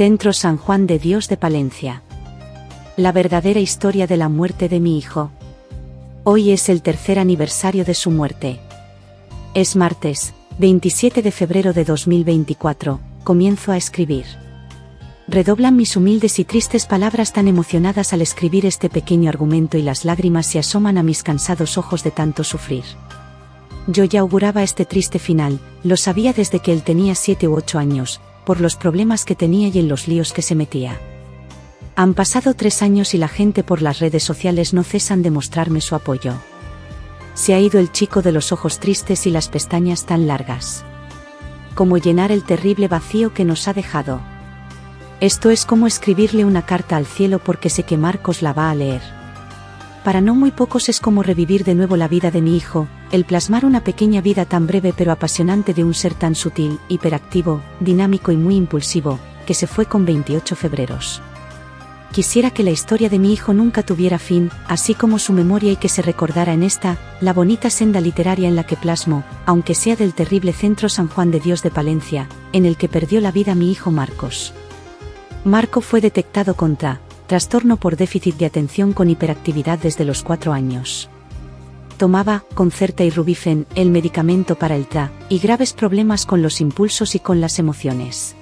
Centro San Juan de Dios de Palencia. La verdadera historia de la muerte de mi hijo. Hoy es el tercer aniversario de su muerte. Es martes, 27 de febrero de 2024, comienzo a escribir. Redoblan mis humildes y tristes palabras tan emocionadas al escribir este pequeño argumento y las lágrimas se asoman a mis cansados ojos de tanto sufrir. Yo ya auguraba este triste final, lo sabía desde que él tenía 7 u 8 años, por los problemas que tenía y en los líos que se metía. Han pasado 3 años y la gente por las redes sociales no cesan de mostrarme su apoyo. Se ha ido el chico de los ojos tristes y las pestañas tan largas. Cómo llenar el terrible vacío que nos ha dejado. Esto es como escribirle una carta al cielo porque sé que Marcos la va a leer. Para no muy pocos es como revivir de nuevo la vida de mi hijo, el plasmar una pequeña vida tan breve pero apasionante de un ser tan sutil, hiperactivo, dinámico y muy impulsivo, que se fue con 28 febreros. Quisiera que la historia de mi hijo nunca tuviera fin, así como su memoria y que se recordara en esta, la bonita senda literaria en la que plasmo, aunque sea del terrible Centro San Juan de Dios de Palencia, en el que perdió la vida mi hijo Marcos. Marco fue detectado con trastorno por déficit de atención con hiperactividad desde los 4 años. Tomaba Concerta y Rubifen, el medicamento para el TDA, y graves problemas con los impulsos y con las emociones.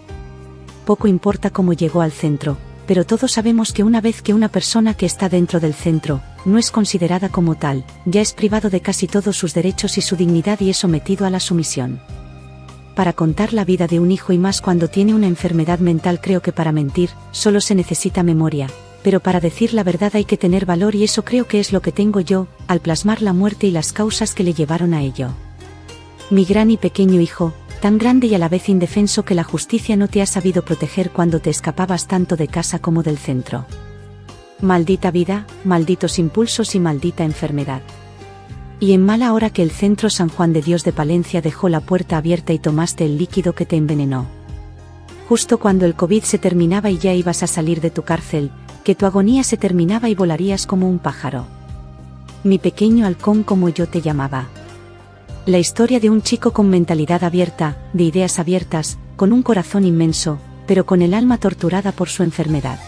Poco importa cómo llegó al centro, pero todos sabemos que una vez que una persona que está dentro del centro, no es considerada como tal, ya es privado de casi todos sus derechos y su dignidad y es sometido a la sumisión. Para contar la vida de un hijo y más cuando tiene una enfermedad mental creo que para mentir, solo se necesita memoria, pero para decir la verdad hay que tener valor y eso creo que es lo que tengo yo, al plasmar la muerte y las causas que le llevaron a ello. Mi gran y pequeño hijo, tan grande y a la vez indefenso que la justicia no te ha sabido proteger cuando te escapabas tanto de casa como del centro. Maldita vida, malditos impulsos y maldita enfermedad. Y en mala hora que el Centro San Juan de Dios de Palencia dejó la puerta abierta y tomaste el líquido que te envenenó. Justo cuando el COVID se terminaba y ya ibas a salir de tu cárcel, que tu agonía se terminaba y volarías como un pájaro. Mi pequeño halcón como yo te llamaba. La historia de un chico con mentalidad abierta, de ideas abiertas, con un corazón inmenso, pero con el alma torturada por su enfermedad.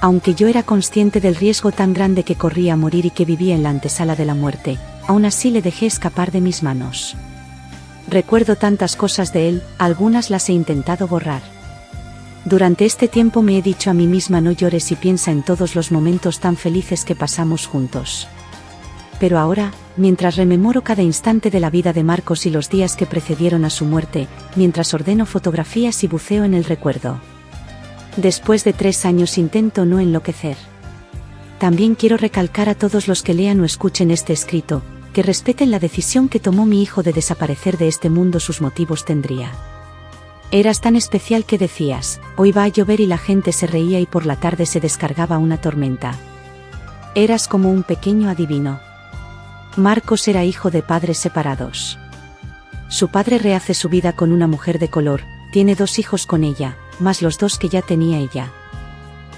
Aunque yo era consciente del riesgo tan grande que corría a morir y que vivía en la antesala de la muerte, aún así le dejé escapar de mis manos. Recuerdo tantas cosas de él, algunas las he intentado borrar. Durante este tiempo me he dicho a mí misma no llores y piensa en todos los momentos tan felices que pasamos juntos. Pero ahora, mientras rememoro cada instante de la vida de Marcos y los días que precedieron a su muerte, mientras ordeno fotografías y buceo en el recuerdo. Después de 3 años intento no enloquecer. También quiero recalcar a todos los que lean o escuchen este escrito, que respeten la decisión que tomó mi hijo de desaparecer de este mundo, sus motivos tendría. Eras tan especial que decías, hoy va a llover y la gente se reía y por la tarde se descargaba una tormenta. Eras como un pequeño adivino. Marcos era hijo de padres separados. Su padre rehace su vida con una mujer de color, tiene 2 hijos con ella, más los 2 que ya tenía ella.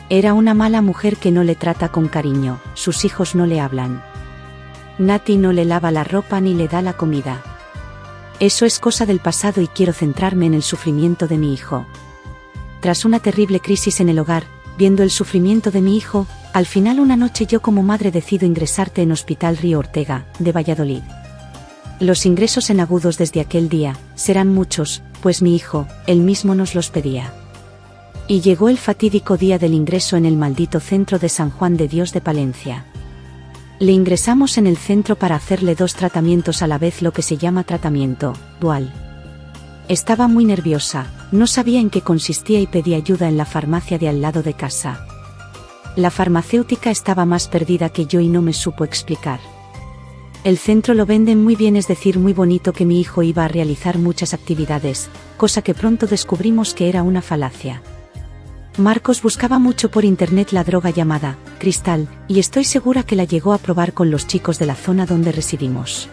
Era una mala mujer que no le trata con cariño, sus hijos no le hablan. Nati no le lava la ropa ni le da la comida. Eso es cosa del pasado y quiero centrarme en el sufrimiento de mi hijo. Tras una terrible crisis en el hogar, viendo el sufrimiento de mi hijo, al final una noche yo como madre decido ingresarte en Hospital Río Ortega, de Valladolid. Los ingresos en agudos desde aquel día, serán muchos, pues mi hijo, él mismo nos los pedía. Y llegó el fatídico día del ingreso en el maldito Centro de San Juan de Dios de Palencia. Le ingresamos en el centro para hacerle 2 tratamientos a la vez, lo que se llama tratamiento dual. Estaba muy nerviosa, no sabía en qué consistía y pedí ayuda en la farmacia de al lado de casa. La farmacéutica estaba más perdida que yo y no me supo explicar. El centro lo venden muy bien, es decir, muy bonito, que mi hijo iba a realizar muchas actividades, cosa que pronto descubrimos que era una falacia. Marcos buscaba mucho por internet la droga llamada cristal, y estoy segura que la llegó a probar con los chicos de la zona donde residimos.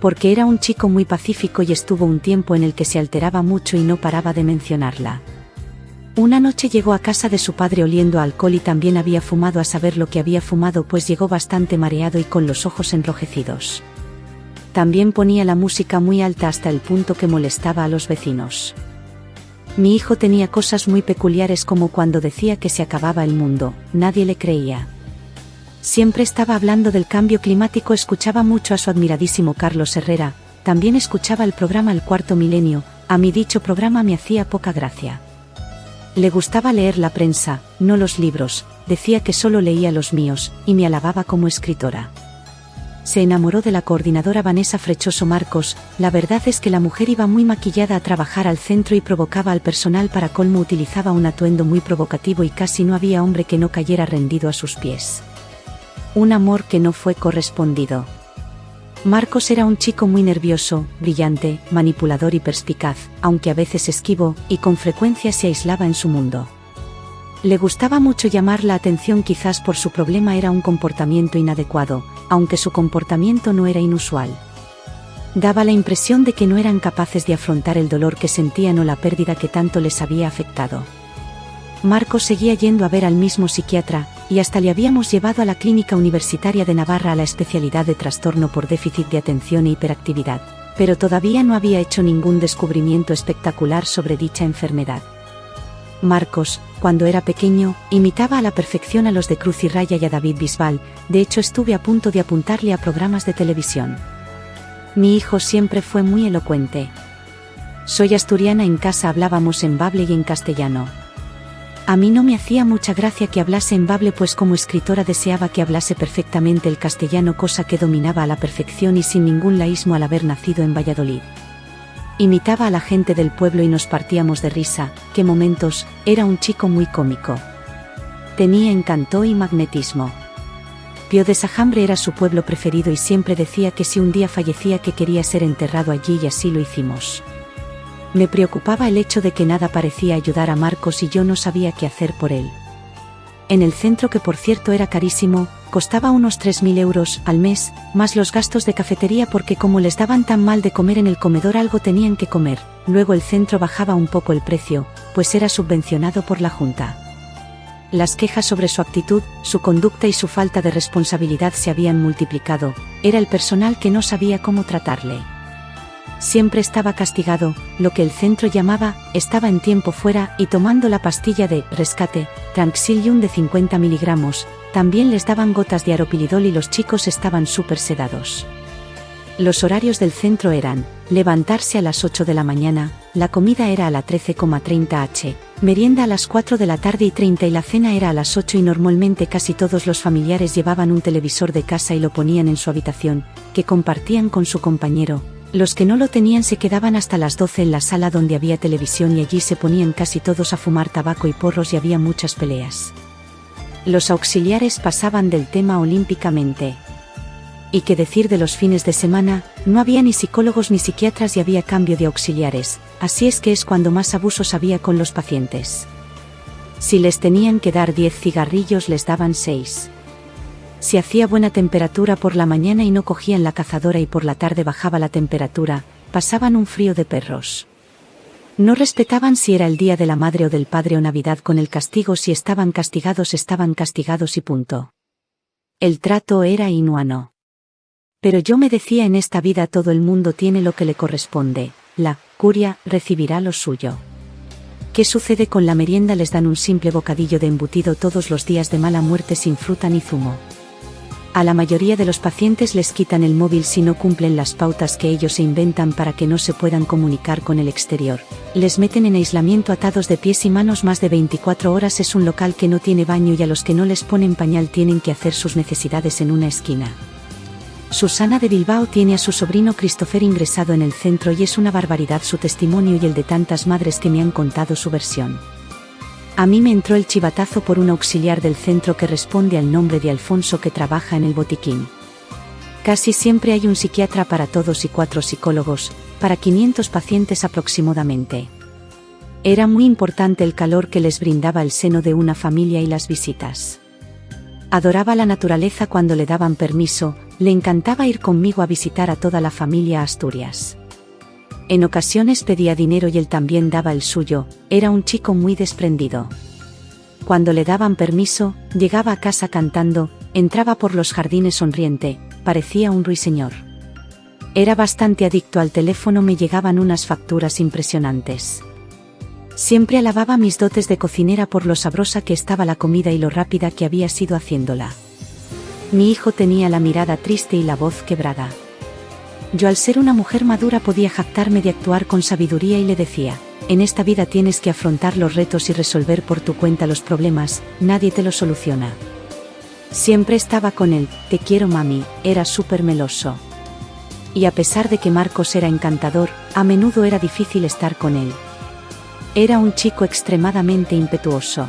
Porque era un chico muy pacífico y estuvo un tiempo en el que se alteraba mucho y no paraba de mencionarla. Una noche llegó a casa de su padre oliendo a alcohol y también había fumado, a saber lo que había fumado, pues llegó bastante mareado y con los ojos enrojecidos. También ponía la música muy alta hasta el punto que molestaba a los vecinos. Mi hijo tenía cosas muy peculiares, como cuando decía que se acababa el mundo, nadie le creía. Siempre estaba hablando del cambio climático. Escuchaba mucho a su admiradísimo Carlos Herrera, también escuchaba el programa El Cuarto Milenio. A mí dicho programa me hacía poca gracia. Le gustaba leer la prensa, no los libros, decía que solo leía los míos, y me alababa como escritora. Se enamoró de la coordinadora Vanessa Frechoso Marcos. La verdad es que la mujer iba muy maquillada a trabajar al centro y provocaba al personal. Para colmo, utilizaba un atuendo muy provocativo y casi no había hombre que no cayera rendido a sus pies. Un amor que no fue correspondido. Marcos era un chico muy nervioso, brillante, manipulador y perspicaz, aunque a veces esquivo, y con frecuencia se aislaba en su mundo. Le gustaba mucho llamar la atención. Quizás por su problema era un comportamiento inadecuado, aunque su comportamiento no era inusual. Daba la impresión de que no eran capaces de afrontar el dolor que sentían o la pérdida que tanto les había afectado. Marcos seguía yendo a ver al mismo psiquiatra, y hasta le habíamos llevado a la Clínica Universitaria de Navarra a la especialidad de trastorno por déficit de atención e hiperactividad, pero todavía no había hecho ningún descubrimiento espectacular sobre dicha enfermedad. Marcos, cuando era pequeño, imitaba a la perfección a los de Cruz y Raya y a David Bisbal. De hecho, estuve a punto de apuntarle a programas de televisión. Mi hijo siempre fue muy elocuente. Soy asturiana, en casa hablábamos en bable y en castellano. A mí no me hacía mucha gracia que hablase en bable, pues como escritora deseaba que hablase perfectamente el castellano, cosa que dominaba a la perfección y sin ningún laísmo al haber nacido en Valladolid. Imitaba a la gente del pueblo y nos partíamos de risa. ¡Qué momentos! Era un chico muy cómico. Tenía encanto y magnetismo. Pío de Sajambre era su pueblo preferido y siempre decía que si un día fallecía que quería ser enterrado allí, y así lo hicimos. Me preocupaba el hecho de que nada parecía ayudar a Marcos y yo no sabía qué hacer por él. En el centro, que por cierto era carísimo, costaba unos 3.000 euros al mes, más los gastos de cafetería, porque como les daban tan mal de comer en el comedor, algo tenían que comer. Luego el centro bajaba un poco el precio, pues era subvencionado por la Junta. Las quejas sobre su actitud, su conducta y su falta de responsabilidad se habían multiplicado. Era el personal que no sabía cómo tratarle. Siempre estaba castigado, lo que el centro llamaba, estaba en tiempo fuera, y tomando la pastilla de rescate, Tranquilium de 50 miligramos, también les daban gotas de aropilidol y los chicos estaban súper sedados. Los horarios del centro eran, levantarse a las 8 de la mañana, la comida era a las 13:30 h, merienda a las 4 de la tarde y 30 y la cena era a las 8, y normalmente casi todos los familiares llevaban un televisor de casa y lo ponían en su habitación, que compartían con su compañero. Los que no lo tenían se quedaban hasta las 12 en la sala donde había televisión, y allí se ponían casi todos a fumar tabaco y porros, y había muchas peleas. Los auxiliares pasaban del tema olímpicamente. Y qué decir de los fines de semana, no había ni psicólogos ni psiquiatras y había cambio de auxiliares, así es que es cuando más abusos había con los pacientes. Si les tenían que dar 10 cigarrillos les daban 6. Si hacía buena temperatura por la mañana y no cogían la cazadora y por la tarde bajaba la temperatura, pasaban un frío de perros. No respetaban si era el día de la madre o del padre o Navidad con el castigo. Si estaban castigados y punto. El trato era inhumano. Pero yo me decía, en esta vida todo el mundo tiene lo que le corresponde, la curia recibirá lo suyo. ¿Qué sucede con la merienda? Les dan un simple bocadillo de embutido todos los días de mala muerte sin fruta ni zumo. A la mayoría de los pacientes les quitan el móvil si no cumplen las pautas que ellos se inventan para que no se puedan comunicar con el exterior. Les meten en aislamiento atados de pies y manos más de 24 horas. Es un local que no tiene baño y a los que no les ponen pañal tienen que hacer sus necesidades en una esquina. Susana de Bilbao tiene a su sobrino Christopher ingresado en el centro y es una barbaridad su testimonio y el de tantas madres que me han contado su versión. A mí me entró el chivatazo por un auxiliar del centro que responde al nombre de Alfonso, que trabaja en el botiquín. Casi siempre hay un psiquiatra para todos y 4 psicólogos, para 500 pacientes aproximadamente. Era muy importante el calor que les brindaba el seno de una familia y las visitas. Adoraba la naturaleza cuando le daban permiso, le encantaba ir conmigo a visitar a toda la familia a Asturias. En ocasiones pedía dinero y él también daba el suyo, era un chico muy desprendido. Cuando le daban permiso, llegaba a casa cantando, entraba por los jardines sonriente, parecía un ruiseñor. Era bastante adicto al teléfono, me llegaban unas facturas impresionantes. Siempre alababa mis dotes de cocinera por lo sabrosa que estaba la comida y lo rápida que había sido haciéndola. Mi hijo tenía la mirada triste y la voz quebrada. Yo, al ser una mujer madura, podía jactarme de actuar con sabiduría y le decía: en esta vida tienes que afrontar los retos y resolver por tu cuenta los problemas, nadie te los soluciona. Siempre estaba con él: te quiero mami, era súper meloso. Y a pesar de que Marcos era encantador, a menudo era difícil estar con él. Era un chico extremadamente impetuoso.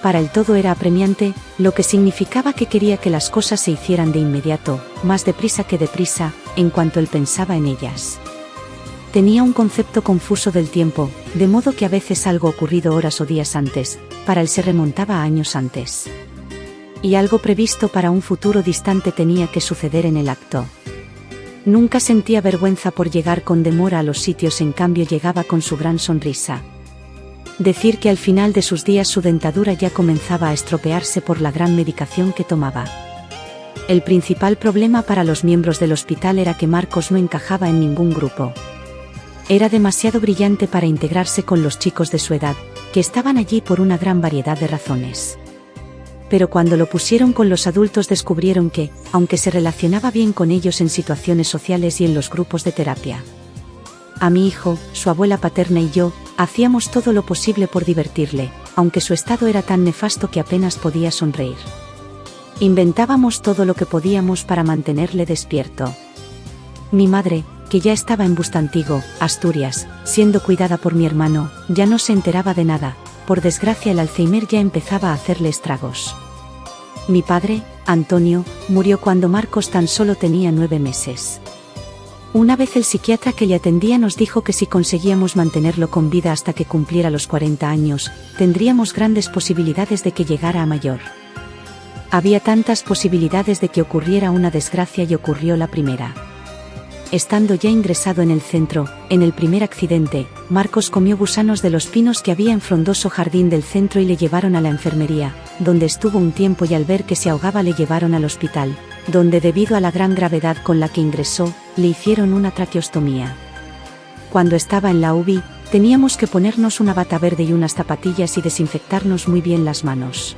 Para él todo era apremiante, lo que significaba que quería que las cosas se hicieran de inmediato, más deprisa que deprisa, en cuanto él pensaba en ellas. Tenía un concepto confuso del tiempo, de modo que a veces algo ocurrido horas o días antes, para él se remontaba a años antes. Y algo previsto para un futuro distante tenía que suceder en el acto. Nunca sentía vergüenza por llegar con demora a los sitios, en cambio llegaba con su gran sonrisa. Decir que al final de sus días su dentadura ya comenzaba a estropearse por la gran medicación que tomaba. El principal problema para los miembros del hospital era que Marcos no encajaba en ningún grupo. Era demasiado brillante para integrarse con los chicos de su edad, que estaban allí por una gran variedad de razones. Pero cuando lo pusieron con los adultos descubrieron que, aunque se relacionaba bien con ellos en situaciones sociales y en los grupos de terapia, a mi hijo, su abuela paterna y yo, hacíamos todo lo posible por divertirle, aunque su estado era tan nefasto que apenas podía sonreír. Inventábamos todo lo que podíamos para mantenerle despierto. Mi madre, que ya estaba en Bustantigo, Asturias, siendo cuidada por mi hermano, ya no se enteraba de nada. Por desgracia el Alzheimer ya empezaba a hacerle estragos. Mi padre, Antonio, murió cuando Marcos tan solo tenía 9 meses. Una vez el psiquiatra que le atendía nos dijo que si conseguíamos mantenerlo con vida hasta que cumpliera los 40 años, tendríamos grandes posibilidades de que llegara a mayor. Había tantas posibilidades de que ocurriera una desgracia y ocurrió la primera. Estando ya ingresado en el centro, en el primer accidente, Marcos comió gusanos de los pinos que había en frondoso jardín del centro y le llevaron a la enfermería, donde estuvo un tiempo y al ver que se ahogaba le llevaron al hospital, donde debido a la gran gravedad con la que ingresó, le hicieron una traqueostomía. Cuando estaba en la UBI, teníamos que ponernos una bata verde y unas zapatillas y desinfectarnos muy bien las manos.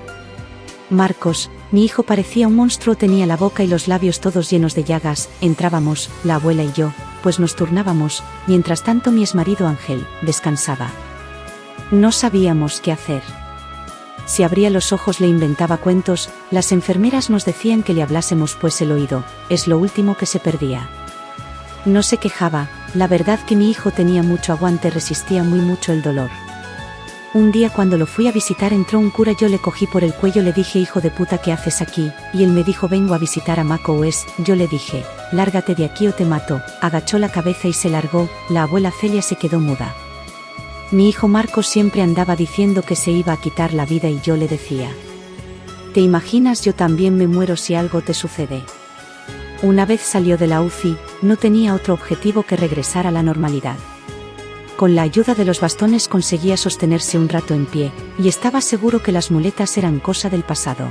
Marcos, mi hijo, parecía un monstruo, tenía la boca y los labios todos llenos de llagas. Entrábamos, la abuela y yo, pues nos turnábamos, mientras tanto mi exmarido Ángel descansaba. No sabíamos qué hacer. Si abría los ojos le inventaba cuentos, las enfermeras nos decían que le hablásemos pues el oído es lo último que se perdía. No se quejaba, la verdad que mi hijo tenía mucho aguante, resistía muy mucho el dolor. Un día cuando lo fui a visitar entró un cura, yo le cogí por el cuello, le dije: hijo de puta, ¿qué haces aquí? Y él me dijo: vengo a visitar a Maco Wes. Yo le dije: lárgate de aquí o te mato. Agachó la cabeza y se largó. La abuela Celia se quedó muda. Mi hijo Marcos siempre andaba diciendo que se iba a quitar la vida y yo le decía: ¿te imaginas? Yo también me muero si algo te sucede. Una vez salió de la UCI, no tenía otro objetivo que regresar a la normalidad. Con la ayuda de los bastones conseguía sostenerse un rato en pie, y estaba seguro que las muletas eran cosa del pasado.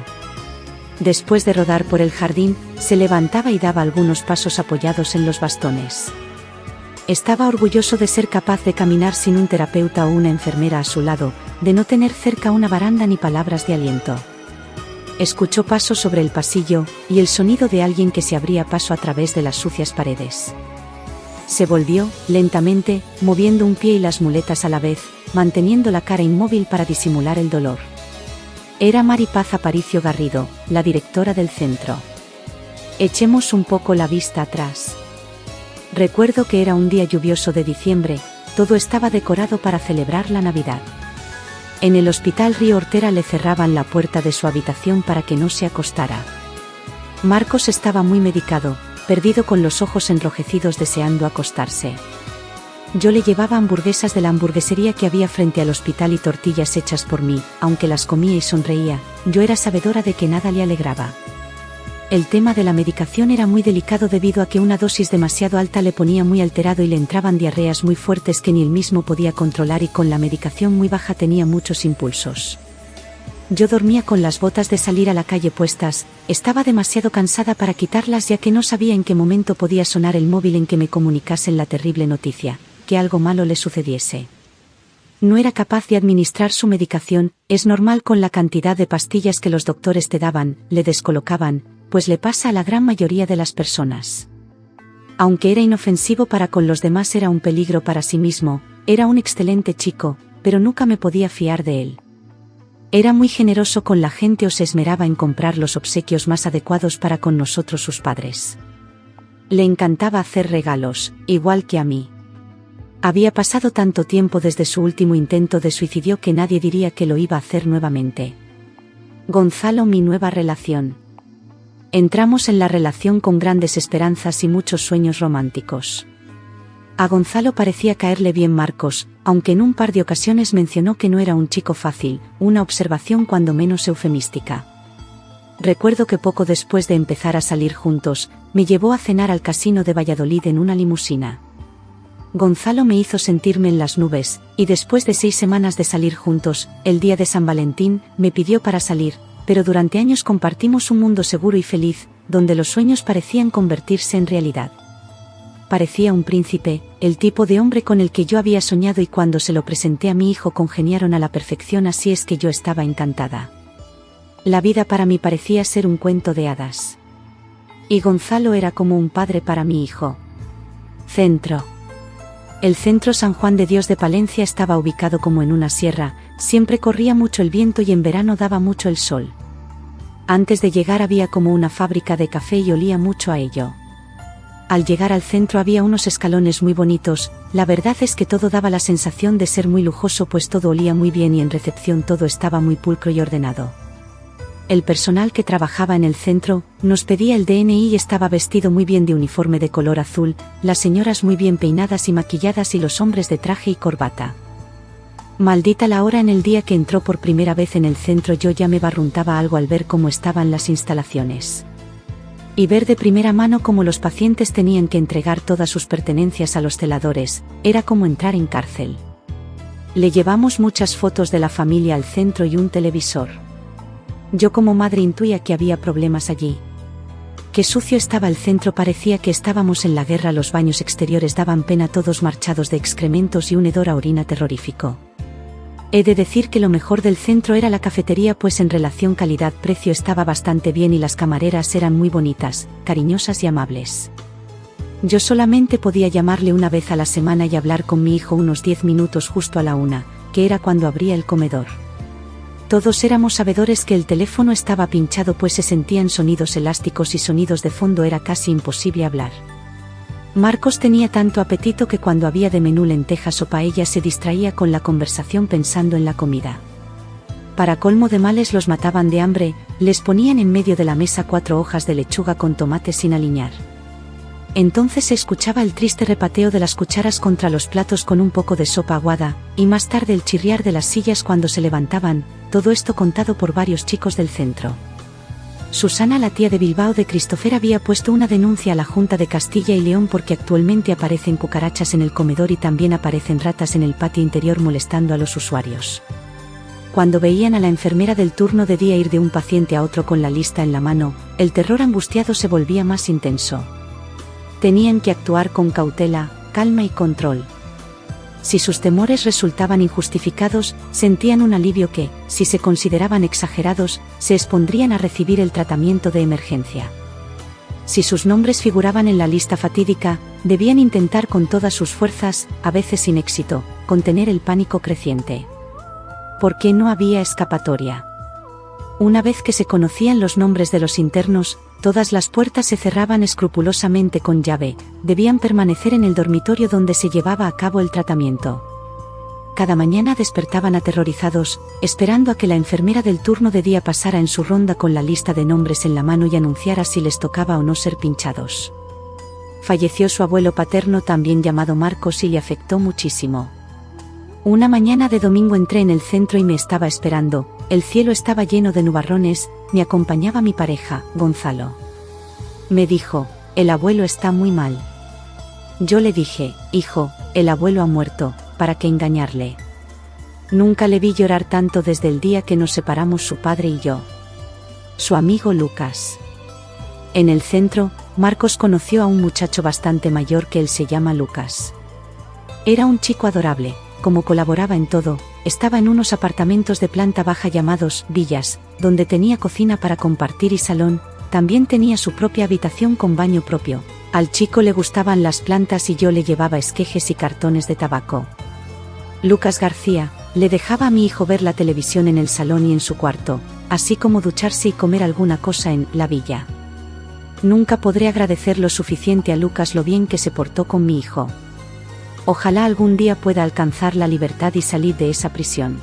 Después de rodar por el jardín, se levantaba y daba algunos pasos apoyados en los bastones. Estaba orgulloso de ser capaz de caminar sin un terapeuta o una enfermera a su lado, de no tener cerca una baranda ni palabras de aliento. Escuchó pasos sobre el pasillo, y el sonido de alguien que se abría paso a través de las sucias paredes. Se volvió, lentamente, moviendo un pie y las muletas a la vez, manteniendo la cara inmóvil para disimular el dolor. Era Mari Paz Aparicio Garrido, la directora del centro. Echemos un poco la vista atrás. Recuerdo que era un día lluvioso de diciembre, todo estaba decorado para celebrar la Navidad. En el hospital Río Hortera le cerraban la puerta de su habitación para que no se acostara. Marcos estaba muy medicado, perdido, con los ojos enrojecidos, deseando acostarse. Yo le llevaba hamburguesas de la hamburguesería que había frente al hospital y tortillas hechas por mí, aunque las comía y sonreía, yo era sabedora de que nada le alegraba. El tema de la medicación era muy delicado debido a que una dosis demasiado alta le ponía muy alterado y le entraban diarreas muy fuertes que ni él mismo podía controlar, y con la medicación muy baja tenía muchos impulsos. Yo dormía con las botas de salir a la calle puestas, estaba demasiado cansada para quitarlas ya que no sabía en qué momento podía sonar el móvil en que me comunicasen la terrible noticia, que algo malo le sucediese. No era capaz de administrar su medicación, es normal con la cantidad de pastillas que los doctores te daban, le descolocaban, pues le pasa a la gran mayoría de las personas. Aunque era inofensivo para con los demás, era un peligro para sí mismo. Era un excelente chico, pero nunca me podía fiar de él. Era muy generoso con la gente o se esmeraba en comprar los obsequios más adecuados para con nosotros sus padres. Le encantaba hacer regalos, igual que a mí. Había pasado tanto tiempo desde su último intento de suicidio que nadie diría que lo iba a hacer nuevamente. Gonzalo, mi nueva relación. Entramos en la relación con grandes esperanzas y muchos sueños románticos. A Gonzalo parecía caerle bien Marcos, aunque en un par de ocasiones mencionó que no era un chico fácil, una observación cuando menos eufemística. Recuerdo que poco después de empezar a salir juntos, me llevó a cenar al casino de Valladolid en una limusina. Gonzalo me hizo sentirme en las nubes, y después de 6 semanas de salir juntos, el día de San Valentín, me pidió para salir, pero durante años compartimos un mundo seguro y feliz, donde los sueños parecían convertirse en realidad. Parecía un príncipe, el tipo de hombre con el que yo había soñado, y cuando se lo presenté a mi hijo congeniaron a la perfección, así es que yo estaba encantada. La vida para mí parecía ser un cuento de hadas. Y Gonzalo era como un padre para mi hijo. Centro. El centro San Juan de Dios de Palencia estaba ubicado como en una sierra, siempre corría mucho el viento y en verano daba mucho el sol. Antes de llegar había como una fábrica de café y olía mucho a ello. Al llegar al centro había unos escalones muy bonitos, la verdad es que todo daba la sensación de ser muy lujoso, pues todo olía muy bien y en recepción todo estaba muy pulcro y ordenado. El personal que trabajaba en el centro nos pedía el DNI y estaba vestido muy bien de uniforme de color azul, las señoras muy bien peinadas y maquilladas y los hombres de traje y corbata. Maldita la hora en el día que entró por primera vez en el centro, yo ya me barruntaba algo al ver cómo estaban las instalaciones. Y ver de primera mano cómo los pacientes tenían que entregar todas sus pertenencias a los celadores, era como entrar en cárcel. Le llevamos muchas fotos de la familia al centro y un televisor. Yo como madre intuía que había problemas allí. Qué sucio estaba el centro, parecía que estábamos en la guerra, los baños exteriores daban pena, todos marchados de excrementos y un hedor a orina terrorífico. He de decir que lo mejor del centro era la cafetería, pues en relación calidad-precio estaba bastante bien y las camareras eran muy bonitas, cariñosas y amables. Yo solamente podía llamarle una vez a la semana y hablar con mi hijo unos 10 minutos justo a la 1, que era cuando abría el comedor. Todos éramos sabedores que el teléfono estaba pinchado, pues se sentían sonidos elásticos y sonidos de fondo, era casi imposible hablar. Marcos tenía tanto apetito que cuando había de menú lentejas o paella se distraía con la conversación pensando en la comida. Para colmo de males los mataban de hambre, les ponían en medio de la mesa 4 hojas de lechuga con tomate sin aliñar. Entonces se escuchaba el triste repateo de las cucharas contra los platos con un poco de sopa aguada, y más tarde el chirriar de las sillas cuando se levantaban, todo esto contado por varios chicos del centro. Susana, la tía de Bilbao de Christopher, había puesto una denuncia a la Junta de Castilla y León porque actualmente aparecen cucarachas en el comedor y también aparecen ratas en el patio interior molestando a los usuarios. Cuando veían a la enfermera del turno de día ir de un paciente a otro con la lista en la mano, el terror angustiado se volvía más intenso. Tenían que actuar con cautela, calma y control. Si sus temores resultaban injustificados, sentían un alivio que, si se consideraban exagerados, se expondrían a recibir el tratamiento de emergencia. Si sus nombres figuraban en la lista fatídica, debían intentar con todas sus fuerzas, a veces sin éxito, contener el pánico creciente. Porque no había escapatoria. Una vez que se conocían los nombres de los internos, todas las puertas se cerraban escrupulosamente con llave, debían permanecer en el dormitorio donde se llevaba a cabo el tratamiento. Cada mañana despertaban aterrorizados, esperando a que la enfermera del turno de día pasara en su ronda con la lista de nombres en la mano y anunciara si les tocaba o no ser pinchados. Falleció su abuelo paterno, también llamado Marcos, y le afectó muchísimo. Una mañana de domingo entré en el centro y me estaba esperando, el cielo estaba lleno de nubarrones, me acompañaba mi pareja, Gonzalo. Me dijo, el abuelo está muy mal. Yo le dije, hijo, el abuelo ha muerto, ¿para qué engañarle? Nunca le vi llorar tanto desde el día que nos separamos su padre y yo. Su amigo Lucas. En el centro, Marcos conoció a un muchacho bastante mayor que él, se llama Lucas. Era un chico adorable, como colaboraba en todo, estaba en unos apartamentos de planta baja llamados villas, donde tenía cocina para compartir y salón, también tenía su propia habitación con baño propio. Al chico le gustaban las plantas y yo le llevaba esquejes y cartones de tabaco. Lucas García le dejaba a mi hijo ver la televisión en el salón y en su cuarto, así como ducharse y comer alguna cosa en la villa. Nunca podré agradecer lo suficiente a Lucas lo bien que se portó con mi hijo. Ojalá algún día pueda alcanzar la libertad y salir de esa prisión.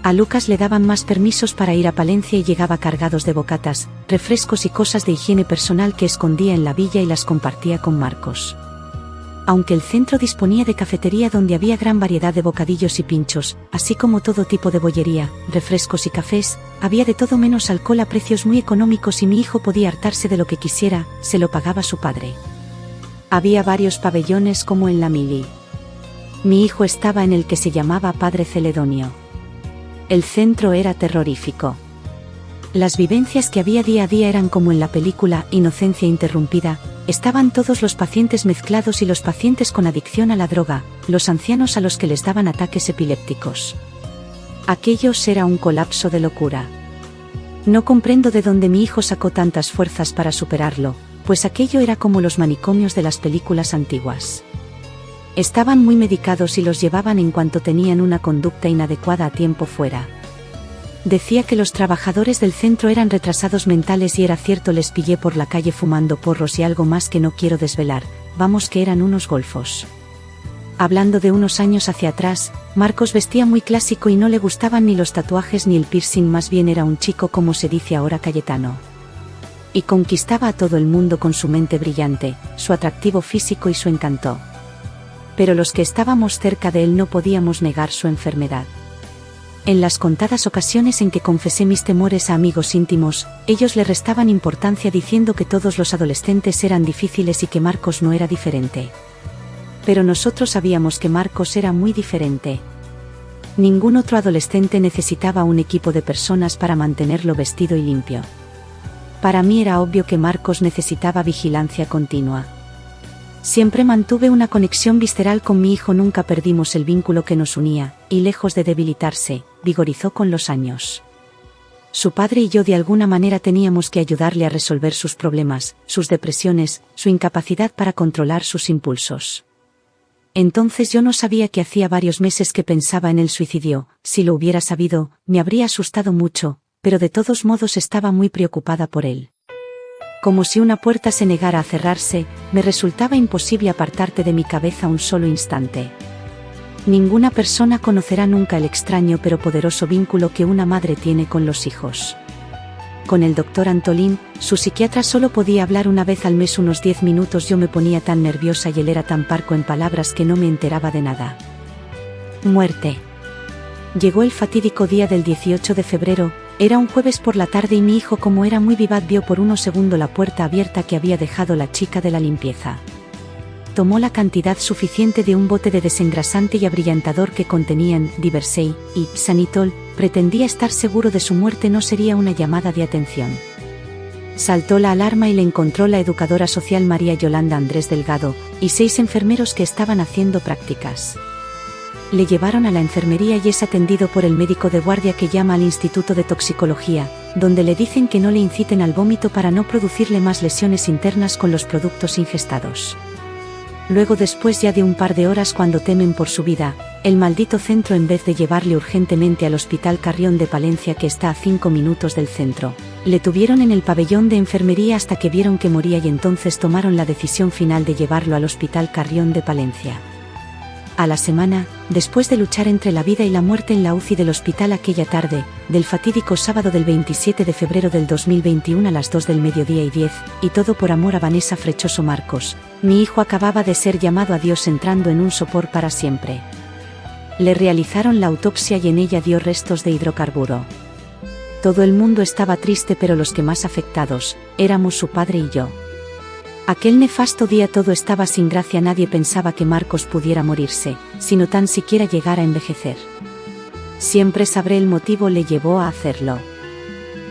A Lucas le daban más permisos para ir a Palencia y llegaba cargados de bocatas, refrescos y cosas de higiene personal que escondía en la villa y las compartía con Marcos. Aunque el centro disponía de cafetería donde había gran variedad de bocadillos y pinchos, así como todo tipo de bollería, refrescos y cafés, había de todo menos alcohol a precios muy económicos y mi hijo podía hartarse de lo que quisiera, se lo pagaba su padre. Había varios pabellones como en la Mili. Mi hijo estaba en el que se llamaba Padre Celedonio. El centro era terrorífico. Las vivencias que había día a día eran como en la película Inocencia Interrumpida. Estaban todos los pacientes mezclados y los pacientes con adicción a la droga, los ancianos a los que les daban ataques epilépticos. Aquello era un colapso de locura. No comprendo de dónde mi hijo sacó tantas fuerzas para superarlo, pues aquello era como los manicomios de las películas antiguas. Estaban muy medicados y los llevaban en cuanto tenían una conducta inadecuada a tiempo fuera. Decía que los trabajadores del centro eran retrasados mentales y era cierto, les pillé por la calle fumando porros y algo más que no quiero desvelar, vamos que eran unos golfos. Hablando de unos años hacia atrás, Marcos vestía muy clásico y no le gustaban ni los tatuajes ni el piercing, más bien era un chico como se dice ahora cayetano. Y conquistaba a todo el mundo con su mente brillante, su atractivo físico y su encanto. Pero los que estábamos cerca de él no podíamos negar su enfermedad. En las contadas ocasiones en que confesé mis temores a amigos íntimos, ellos le restaban importancia diciendo que todos los adolescentes eran difíciles y que Marcos no era diferente. Pero nosotros sabíamos que Marcos era muy diferente. Ningún otro adolescente necesitaba un equipo de personas para mantenerlo vestido y limpio. Para mí era obvio que Marcos necesitaba vigilancia continua. Siempre mantuve una conexión visceral con mi hijo, nunca perdimos el vínculo que nos unía, y lejos de debilitarse, vigorizó con los años. Su padre y yo de alguna manera teníamos que ayudarle a resolver sus problemas, sus depresiones, su incapacidad para controlar sus impulsos. Entonces yo no sabía que hacía varios meses que pensaba en el suicidio, si lo hubiera sabido, me habría asustado mucho, pero de todos modos estaba muy preocupada por él. Como si una puerta se negara a cerrarse, me resultaba imposible apartarte de mi cabeza un solo instante. Ninguna persona conocerá nunca el extraño pero poderoso vínculo que una madre tiene con los hijos. Con el doctor Antolín, su psiquiatra, solo podía hablar una vez al mes unos 10 minutos. Yo me ponía tan nerviosa y él era tan parco en palabras que no me enteraba de nada. Muerte. Llegó el fatídico día del 18 de febrero, era un jueves por la tarde y mi hijo, como era muy vivaz, vio por unos segundos la puerta abierta que había dejado la chica de la limpieza. Tomó la cantidad suficiente de un bote de desengrasante y abrillantador que contenían Diversey y Sanitol, pretendía estar seguro de su muerte, no sería una llamada de atención. Saltó la alarma y le encontró la educadora social María Yolanda Andrés Delgado, y 6 enfermeros que estaban haciendo prácticas. Le llevaron a la enfermería y es atendido por el médico de guardia que llama al Instituto de Toxicología, donde le dicen que no le inciten al vómito para no producirle más lesiones internas con los productos ingestados. Luego, después ya de un par de horas, cuando temen por su vida, el maldito centro, en vez de llevarle urgentemente al Hospital Carrión de Palencia, que está a 5 minutos del centro, le tuvieron en el pabellón de enfermería hasta que vieron que moría y entonces tomaron la decisión final de llevarlo al Hospital Carrión de Palencia. A la semana, después de luchar entre la vida y la muerte en la UCI del hospital aquella tarde, del fatídico sábado del 27 de febrero del 2021 a las 2 del mediodía y 10, y todo por amor a Vanessa Frechoso Marcos, mi hijo acababa de ser llamado a Dios entrando en un sopor para siempre. Le realizaron la autopsia y en ella dio restos de hidrocarburo. Todo el mundo estaba triste, pero los que más afectados, éramos su padre y yo. Aquel nefasto día todo estaba sin gracia, nadie pensaba que Marcos pudiera morirse, sino tan siquiera llegar a envejecer. Siempre sabré el motivo le llevó a hacerlo.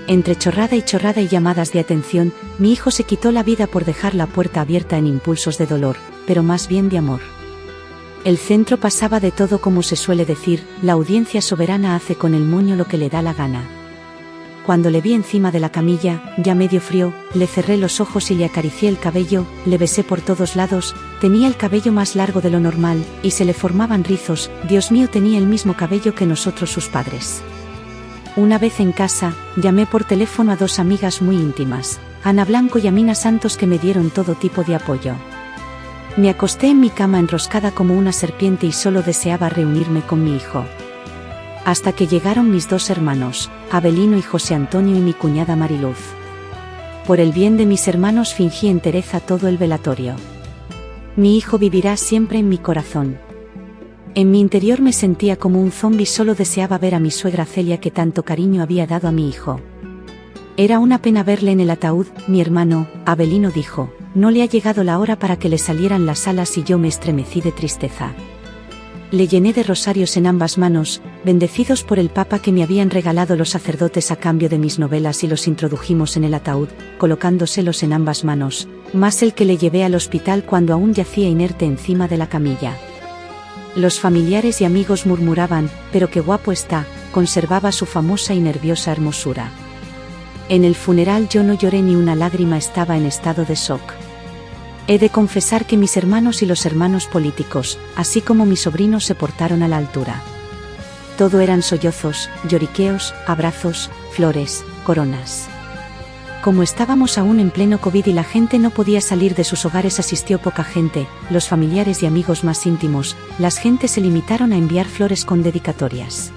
Entre chorrada y llamadas de atención, mi hijo se quitó la vida por dejar la puerta abierta en impulsos de dolor, pero más bien de amor. El centro pasaba de todo, como se suele decir, la audiencia soberana hace con el moño lo que le da la gana. Cuando le vi encima de la camilla, ya medio frío, le cerré los ojos y le acaricié el cabello, le besé por todos lados. Tenía el cabello más largo de lo normal, y se le formaban rizos. Dios mío, tenía el mismo cabello que nosotros, sus padres. Una vez en casa, llamé por teléfono a dos amigas muy íntimas, Ana Blanco y Amina Santos, que me dieron todo tipo de apoyo. Me acosté en mi cama enroscada como una serpiente y solo deseaba reunirme con mi hijo. Hasta que llegaron mis dos hermanos, Abelino y José Antonio, y mi cuñada Mariluz. Por el bien de mis hermanos fingí entereza todo el velatorio. Mi hijo vivirá siempre en mi corazón. En mi interior me sentía como un zombi, solo deseaba ver a mi suegra Celia, que tanto cariño había dado a mi hijo. Era una pena verle en el ataúd. Mi hermano, Abelino, dijo: no le ha llegado la hora para que le salieran las alas, y yo me estremecí de tristeza. Le llené de rosarios en ambas manos, bendecidos por el Papa que me habían regalado los sacerdotes a cambio de mis novelas, y los introdujimos en el ataúd, colocándoselos en ambas manos, más el que le llevé al hospital cuando aún yacía inerte encima de la camilla. Los familiares y amigos murmuraban: pero qué guapo está, conservaba su famosa y nerviosa hermosura. En el funeral yo no lloré ni una lágrima, estaba en estado de shock. He de confesar que mis hermanos y los hermanos políticos, así como mis sobrinos, se portaron a la altura. Todo eran sollozos, lloriqueos, abrazos, flores, coronas. Como estábamos aún en pleno COVID y la gente no podía salir de sus hogares, asistió poca gente, los familiares y amigos más íntimos. Las gentes se limitaron a enviar flores con dedicatorias.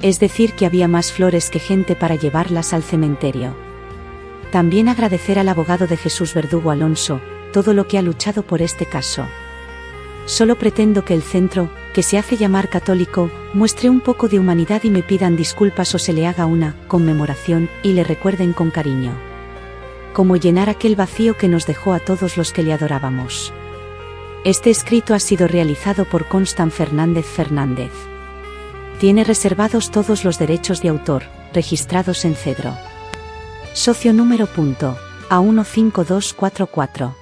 Es decir, que había más flores que gente para llevarlas al cementerio. También agradecer al abogado de Jesús Verdugo, Alonso, todo lo que ha luchado por este caso. Solo pretendo que el centro, que se hace llamar católico, muestre un poco de humanidad y me pidan disculpas, o se le haga una conmemoración y le recuerden con cariño. Como llenar aquel vacío que nos dejó a todos los que le adorábamos. Este escrito ha sido realizado por Constan Fernández Fernández. Tiene reservados todos los derechos de autor, registrados en Cedro. Socio número .A15244.